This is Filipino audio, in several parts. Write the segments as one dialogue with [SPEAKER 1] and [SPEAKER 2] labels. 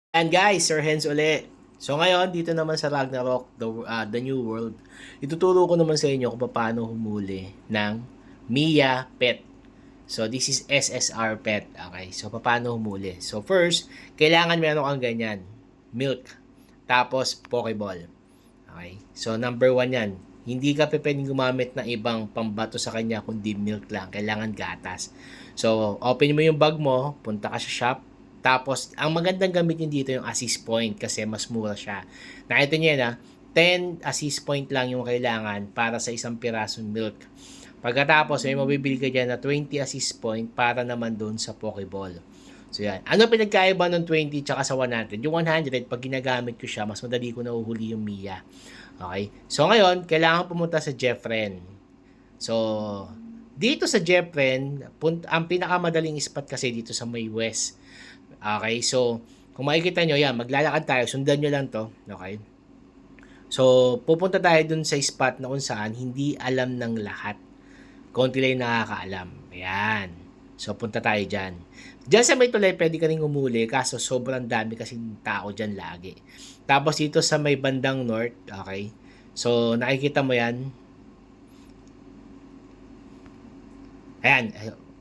[SPEAKER 1] And guys, Sir Hens uli. So ngayon, dito naman sa Ragnarok, the New World, ituturo ko naman sa inyo kung paano humuli ng Mia Pet. So this is SSR Pet. Okay, so paano humuli? So first, kailangan meron kang ganyan. Milk. Tapos Pokeball. Okay, so number one yan. Hindi ka pwedeng gumamit ng ibang pambato sa kanya kundi milk lang. Kailangan gatas. So, open mo yung bag mo, punta ka sa shop, tapos, ang magandang gamitin dito yung assist point kasi mas mura siya. Nakita niyo yan ha, 10 assist point lang yung kailangan para sa isang pirasong milk. Pagkatapos, may mabibili ka dyan na 20 assist point para naman doon sa Pokeball. So yan. Ano pinagkaiba ng 20 tsaka sa 100? Yung 100, pag ginagamit ko siya, mas madali ko nahuhuli yung Mia. Okay? So ngayon, kailangan pumunta sa Jeffren. So, dito sa Jeffren, ang pinakamadaling spot kasi dito sa May West. Okay, so kung makikita nyo, yan, maglalakad tayo, sundan nyo lang to, okay? So, pupunta tayo dun sa spot na kung saan hindi alam ng lahat. Konti lang yung nakakaalam. Ayan. So, punta tayo dyan. Dyan sa may tulay, pwede ka rin umuli, kaso sobrang dami kasing tao dyan lagi. Tapos dito sa may bandang north, okay? So, nakikita mo yan. Ayan,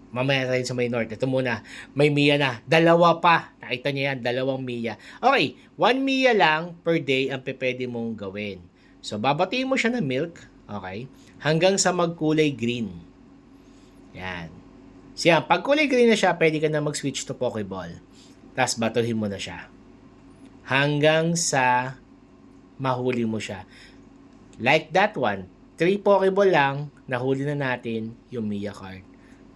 [SPEAKER 1] mamaya tayo sa may north. Ito muna, may Mia na. Dalawa pa. Nakita niyo yan, dalawang Mia. Okay, 1 Mia lang per day ang pwede mong gawin. So, babatiin mo siya ng milk. Okay, hanggang sa magkulay green. Yan. So, yan, pag kulay green na siya, pwede ka na mag-switch to Pokeball. Tapos, batuhin mo na siya. Hanggang sa mahuli mo siya. Like that one, 3 Pokeball lang, nahuli na natin yung Mia card.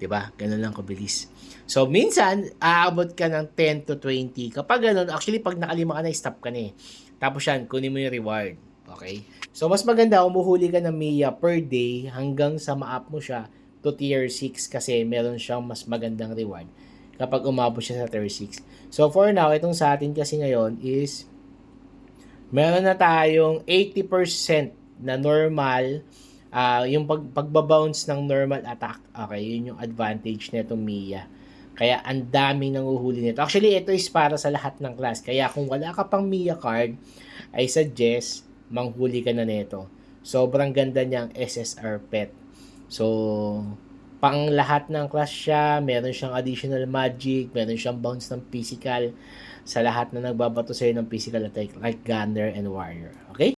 [SPEAKER 1] 'Di ba? Ganun lang kabilis. So, minsan, aabot ka ng 10 to 20. Kapag ganun, actually, pag nakalima ka na, stop ka na eh. Tapos yan, kunin mo yung reward. Okay? So, mas maganda, umuhuli ka ng Mia per day hanggang sa ma-up mo siya to tier 6 kasi meron siyang mas magandang reward kapag umabot siya sa tier 6. So, for now, itong sa atin kasi ngayon is meron na tayong 80% na normal yung pagbabounce ng normal attack. Okay, yun yung advantage nito Mia. Kaya ang daming nanguhuli nito. Actually, ito is para sa lahat ng class. Kaya kung wala ka pang Mia card, I suggest manghuli ka na nito. Sobrang ganda niyang SSR pet. So, pang lahat ng class siya, meron siyang additional magic, meron siyang bounce ng physical sa lahat na nagbabato sa'yo ng physical attack like Gunner and Warrior. Okay?